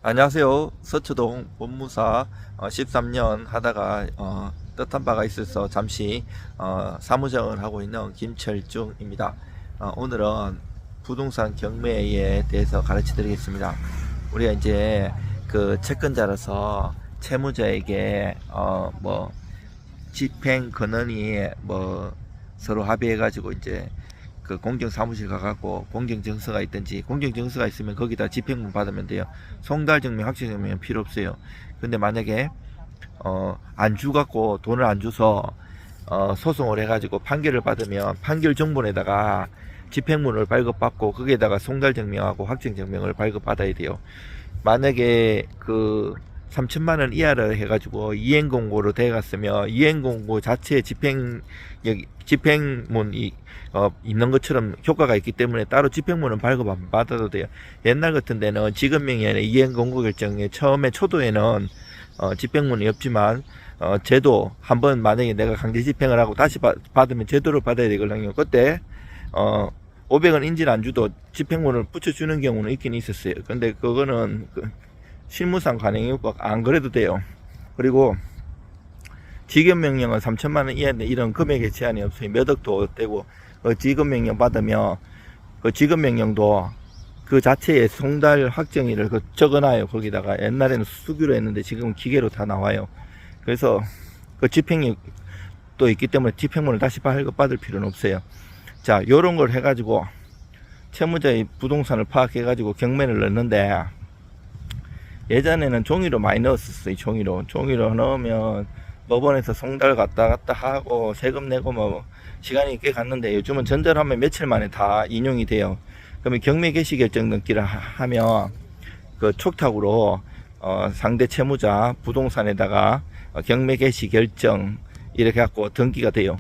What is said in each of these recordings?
안녕하세요. 서초동 법무사 13년 하다가 뜻한 바가 있어서 잠시 사무장을 하고 있는 김철중입니다. 오늘은 부동산 경매에 대해서 가르쳐 드리겠습니다. 우리가 이제 그 채권자로서 채무자에게 뭐 집행 권한이 뭐 서로 합의해 가지고 이제 그 공정사무실 가갖고 공정증서가 있든지, 공정증서가 있으면 거기다 집행문 받으면 돼요. 송달증명, 확정증명은 필요 없어요. 근데 만약에 안 주갖고 돈을 안 줘서 소송을 해가지고 판결을 받으면 판결 정본에다가 집행문을 발급받고 거기에다가 송달증명하고 확정증명을 발급받아야 돼요. 만약에 그 3천만 원 이하를 해가지고 이행공고로 돼갔으면 이행공고 자체에 집행문이 있는 것처럼 효과가 있기 때문에 따로 집행문은 발급 안 받아도 돼요. 옛날 같은 데는 지급명령에 이행공고 결정에 처음에 초도에는 집행문이 없지만 제도 한번 만약에 내가 강제 집행을 하고 다시 받으면 제도를 받아야 되거든요. 그때 500원 인질 안 주도 집행문을 붙여주는 경우는 있긴 있었어요. 근데 그거는 실무상 가능이 없고 안 그래도 돼요. 그리고 지급명령은 3천만 원 이하인데 이런 금액의 제한이 없어요. 몇 억도 되고 지급명령 받으면 그 지급명령도 그 자체에 송달 확정일을 적어놔요. 거기다가 옛날에는 수기로 했는데 지금은 기계로 다 나와요. 그래서 그 집행이 또 있기 때문에 집행문을 다시 발급받을 필요는 없어요. 자, 요런 걸 해가지고 채무자의 부동산을 파악해가지고 경매를 넣는데, 예전에는 종이로 많이 넣었었어요. 종이로 넣으면 법원에서 송달 갔다 하고 세금 내고 뭐 시간이 꽤 갔는데, 요즘은 전자로 하면 며칠 만에 다 인용이 돼요. 그러면 경매 개시 결정 등기를 하면 그 촉탁으로 상대 채무자 부동산에다가 경매 개시 결정 이렇게 갖고 등기가 돼요.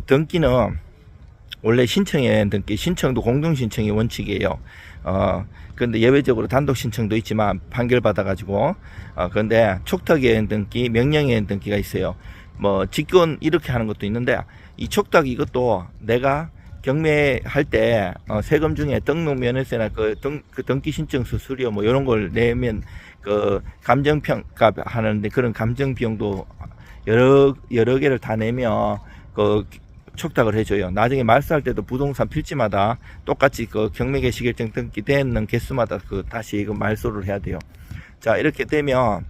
등기는 원래 신청에 등기, 신청도 공동신청이 원칙이에요. 근데 예외적으로 단독 신청도 있지만 판결 받아가지고, 근데 촉탁예행 등기, 명령예행 등기가 있어요. 뭐 직권 이렇게 하는 것도 있는데, 이 촉탁 이것도 내가 경매할 때 세금 중에 등록면허세나 그 등기 신청 수수료 뭐 이런 걸 내면 그 감정평가 하는데, 그런 감정 비용도 여러 개를 다 내면 그 촉탁을 해줘요. 나중에 말소할 때도 부동산 필지마다 똑같이 그 경매 개시 결정 등기 되는 개수마다 그 다시 그 말소를 해야 돼요. 자, 이렇게 되면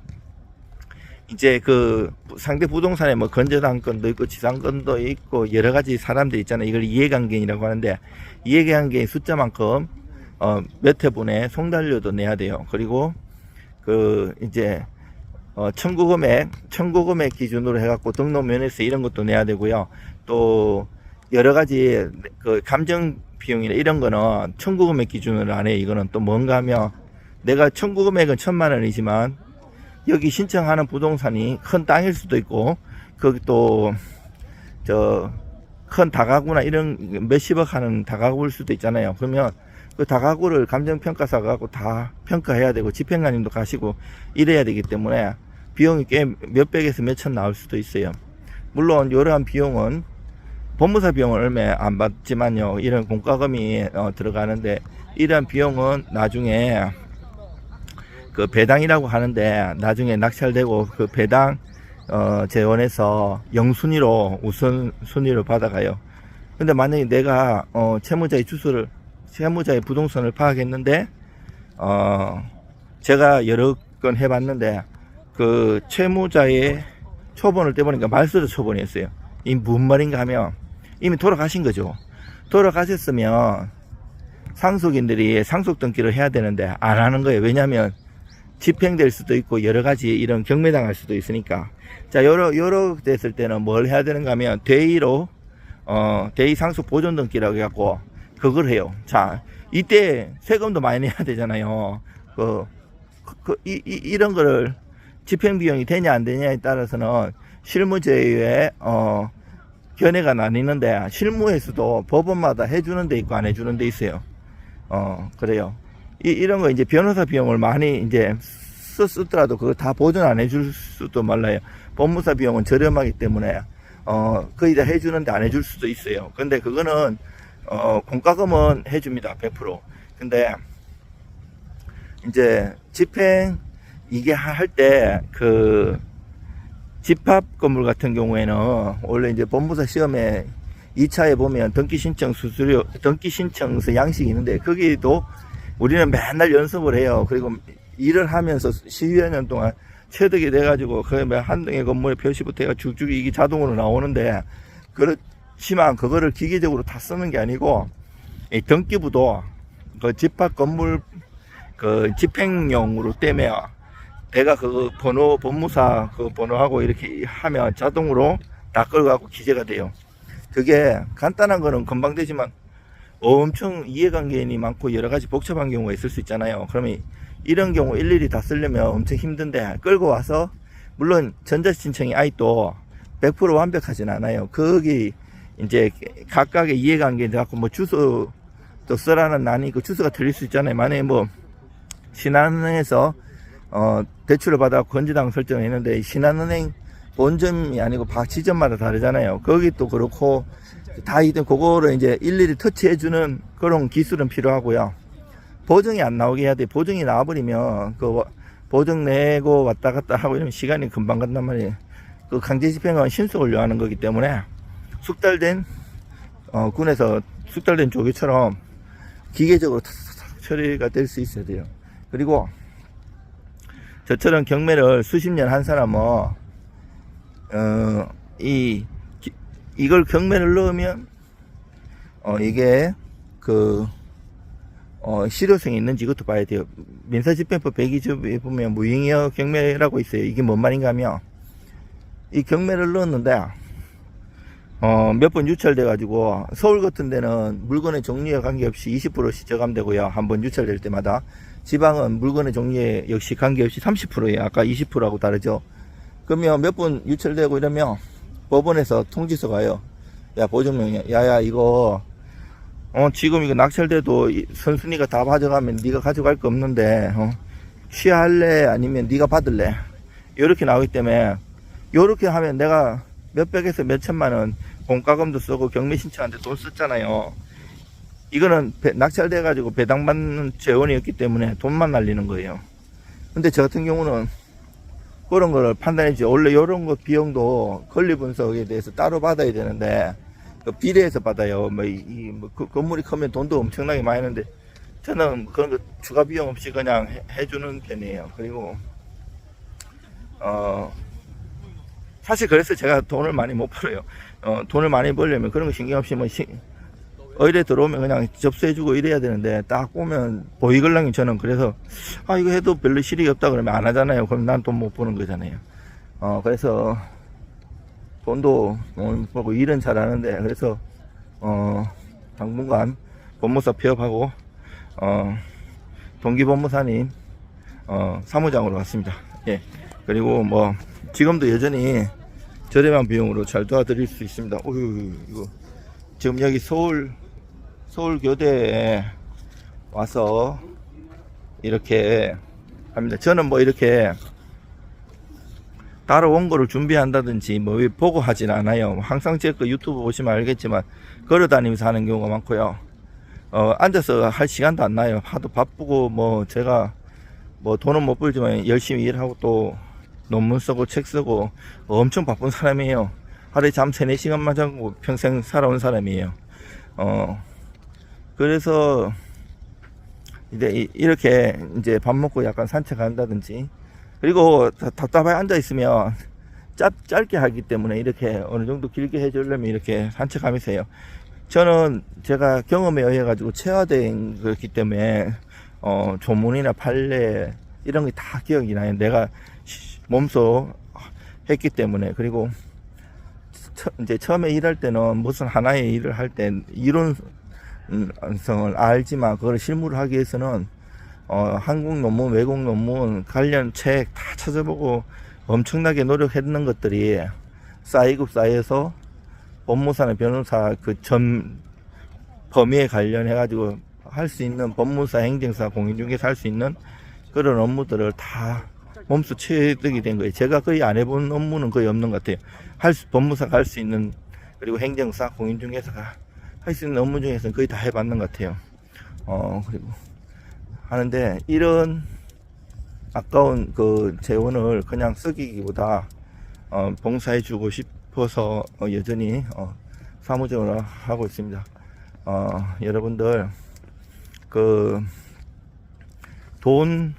이제 그 상대 부동산에 뭐 건재당권도 있고 지상권도 있고 여러 가지 사람들 있잖아요. 이걸 이해관계인이라고 하는데, 이해관계인 숫자만큼 몇 회분에 송달료도 내야 돼요. 그리고 그 이제 청구 금액 기준으로 해갖고 등록 면허세 이런 것도 내야 되고요. 또 여러 가지 그 감정 비용이나 이런 거는 청구 금액 기준으로 안 해요. 이거는 또 뭔가 하면, 내가 청구 금액은 1,000만 원이지만 여기 신청하는 부동산이 큰 땅일 수도 있고, 거기 또 저 큰 다가구나 이런 몇십억 하는 다가구일 수도 있잖아요. 그러면 그 다가구를 감정평가사 가고 다 평가해야 되고 집행관님도 가시고 이래야 되기 때문에 비용이 꽤 몇백에서 몇천 나올 수도 있어요. 물론 이러한 비용은 법무사 비용은 얼마 안 받지만요, 이런 공과금이 들어가는데, 이러한 비용은 나중에 그 배당이라고 하는데, 나중에 낙찰되고 그 배당 재원에서 영순위로 우선순위로 받아가요. 근데 만약에 내가 채무자의 부동산을 파악했는데, 제가 여러 건 해봤는데 그 채무자의 초본을 떼보니까 말소자 초본이었어요. 이 무슨 말인가 하면, 이미 돌아가신 거죠. 돌아가셨으면 상속인들이 상속 등기를 해야 되는데 안 하는 거예요. 왜냐하면 집행될 수도 있고 여러 가지 이런 경매당할 수도 있으니까. 자, 여러 됐을 때는 뭘 해야 되는가 하면 대의로 대의 상속 보존 등기라고 해갖고 그걸 해요. 자, 이때 세금도 많이 내야 되잖아요. 이런 거를 집행 비용이 되냐 안 되냐에 따라서는 실무제외에 견해가 나뉘는데, 실무에서도 법원마다 해주는 데 있고 안 해주는 데 있어요. 그래요. 이런 거 이제 변호사 비용을 많이 이제 쓰더라도 그거 다 보존 안 해줄 수도 몰라요. 법무사 비용은 저렴하기 때문에 거의 다 해주는데 안 해줄 수도 있어요. 근데 그거는 공과금은 해줍니다. 100%. 근데 이제 집행 이게 할 때 그 집합 건물 같은 경우에는 원래 이제 법무사 시험에 2차에 보면 등기 신청 수수료, 등기 신청서 양식이 있는데 거기도 우리는 맨날 연습을 해요. 그리고 일을 하면서 10여 년 동안 체득이 돼가지고 거의 한 등의 건물의 표시부터 해가 쭉쭉 이게 자동으로 나오는데, 그렇지만 그거를 기계적으로 다 쓰는 게 아니고 이 등기부도 그 집합 건물 그 집행용으로 떼면 내가 그 번호, 법무사 그 번호하고 이렇게 하면 자동으로 다 끌어가고 기재가 돼요. 그게 간단한 거는 금방 되지만 엄청 이해관계인이 많고 여러 가지 복잡한 경우가 있을 수 있잖아요. 그러면 이런 경우 일일이 다 쓰려면 엄청 힘든데, 끌고 와서, 물론 전자신청이 아직도 100% 완벽하진 않아요. 거기 이제 각각의 이해관계인 갖고 뭐 주소도 쓰라는 난이 그 주소가 틀릴 수 있잖아요. 만약에 뭐 신한은행에서 대출을 받아 건지당 설정을 했는데 신한은행 본점이 아니고 지점마다 다르잖아요. 거기 또 그렇고 다 이든 그거를 이제 일일이 터치해주는 그런 기술은 필요하고요. 보증이 안 나오게 해야 돼. 보증이 나와버리면 그 보증 내고 왔다 갔다 하고 이러면 시간이 금방 간단 말이에요. 그 강제 집행은 신속을 요하는 거기 때문에 숙달된 군에서 숙달된 조교처럼 기계적으로 처리가 될 수 있어야 돼요. 그리고 저처럼 경매를 수십 년 한 사람은 이걸 경매를 넣으면 이게 그 실효성이 있는지 이것도 봐야 돼요. 민사집행법 102조에 보면 무행위어 경매라고 있어요. 이게 뭔 말인가 하면, 이 경매를 넣었는데 몇 번 유찰돼 가지고 서울 같은 데는 물건의 종류에 관계없이 20%씩 저감되고요. 한번 유찰될 때마다. 지방은 물건의 종류에 역시 관계없이 30%예요. 아까 20%하고 다르죠. 그러면 몇 번 유찰되고 이러면 법원에서 통지서 가요. 야, 보증명이야. 야야, 이거 지금 이거 낙찰돼도 선순위가 다 가져가면 네가 가져갈 거 없는데 취하할래 아니면 네가 받을래, 이렇게 나오기 때문에, 이렇게 하면 내가 몇백에서 몇천만 원 공과금도 쓰고 경매 신청한테 돈 썼잖아요. 이거는 낙찰돼 가지고 배당받는 재원이었기 때문에 돈만 날리는 거예요. 근데 저 같은 경우는 그런 거를 판단해 주죠. 원래 이런 거 비용도 권리 분석에 대해서 따로 받아야 되는데 비례해서 받아요. 그 건물이 크면 돈도 엄청나게 많이 하는데 저는 그런 거 추가 비용 없이 그냥 해주는 편이에요. 그리고 사실 그래서 제가 돈을 많이 못 벌어요. 돈을 많이 벌려면 그런 거 신경 없이 뭐 의뢰 들어오면 그냥 접수해주고 이래야 되는데, 딱 보면 보이걸랑이 저는 그래서 이거 해도 별로 실익이 없다 그러면 안 하잖아요. 그럼 난 돈 못 버는 거잖아요. 그래서 돈도 못 벌고 일은 잘하는데, 그래서 당분간 법무사 폐업하고 동기법무사님 사무장으로 갔습니다. 예. 그리고 뭐 지금도 여전히 저렴한 비용으로 잘 도와드릴 수 있습니다. 이거 지금 여기 서울교대에 와서 이렇게 합니다. 저는 뭐 이렇게 따로 원고를 준비한다든지 뭐 보고 하진 않아요. 항상 제 거 유튜브 보시면 알겠지만 걸어 다니면서 하는 경우가 많고요. 앉아서 할 시간도 안 나요. 하도 바쁘고, 뭐 제가 뭐 돈은 못 벌지만 열심히 일하고 또 논문 쓰고 책 쓰고 엄청 바쁜 사람이에요. 하루에 잠 3-4시간만 자고 평생 살아온 사람이에요. 그래서 이제 이렇게 이제 밥 먹고 약간 산책한다든지, 그리고 답답하게 앉아 있으면 짧게 하기 때문에 이렇게 어느 정도 길게 해주려면 이렇게 산책하면서 해요. 저는 제가 경험에 의해 가지고 체화된 거기 때문에 조문이나 판례 이런 게 다 기억이 나요. 내가 몸소 했기 때문에. 그리고 이제 처음에 일할 때는 무슨 하나의 일을 할 때 이론성을 알지만 그걸 실무를 하기 위해서는 한국 논문, 외국 논문, 관련 책 다 찾아보고 엄청나게 노력했는 것들이 쌓여서 법무사나 변호사 그 전 범위에 관련해 가지고 할 수 있는 법무사, 행정사, 공인중개사 할 수 있는 그런 업무들을 다 몸소 체득이 된 거예요. 제가 거의 안 해본 업무는 거의 없는 것 같아요. 법무사가 할 수 있는, 그리고 행정사, 공인중개사가 할 수 있는 업무 중에서는 거의 다 해봤는 것 같아요. 그리고 하는데 이런 아까운 그 재원을 그냥 쓰기보다 봉사해주고 싶어서 여전히 사무적으로 하고 있습니다. 여러분들 그 돈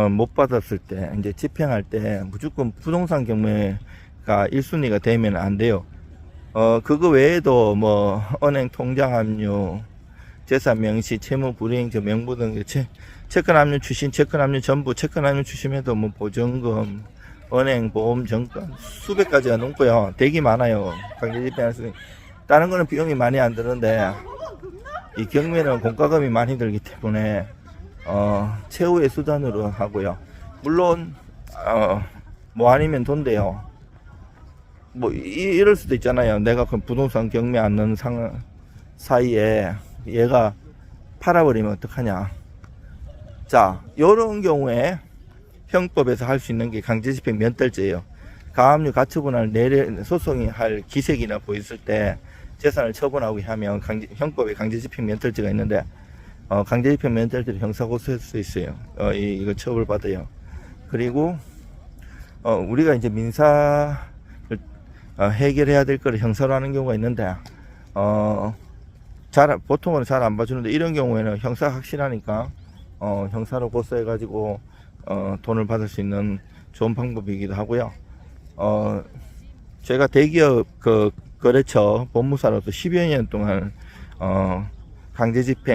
못 받았을 때 이제 집행할 때 무조건 부동산 경매가 1순위가 되면 안 돼요. 그거 외에도 뭐 은행 통장 압류, 재산 명시, 채무 불이행 명부 등 채권 압류 출신, 채권 압류 전부, 채권 압류 출신에도 뭐 보증금, 은행 보험 정권 수백 가지가 넘고요. 되게 많아요. 강제 집행할 수. 다른 거는 비용이 많이 안 드는데 이 경매는 공과금이 많이 들기 때문에 최후의 수단으로 하고요. 물론 뭐 아니면 돈대요. 뭐 이럴 수도 있잖아요. 내가 그 부동산 경매 않는 사이에 얘가 팔아버리면 어떡하냐. 자, 요런 경우에 형법에서 할 수 있는 게 강제집행 면탈죄예요. 가압류 가처분할 소송이 할 기색이나 보였을 때 재산을 처분하게 하면 형법에 강제집행 면탈죄가 있는데 강제집행 면탈죄로 형사고소할 수 있어요. 이거 처벌받아요. 그리고 우리가 이제 민사를 해결해야 될 거를 형사로 하는 경우가 있는데 보통은 잘 안 봐주는데 이런 경우에는 형사 확실하니까 형사로 고소해 가지고 돈을 받을 수 있는 좋은 방법이기도 하고요. 제가 대기업 그 거래처 법무사로서 10여 년 동안 강제집행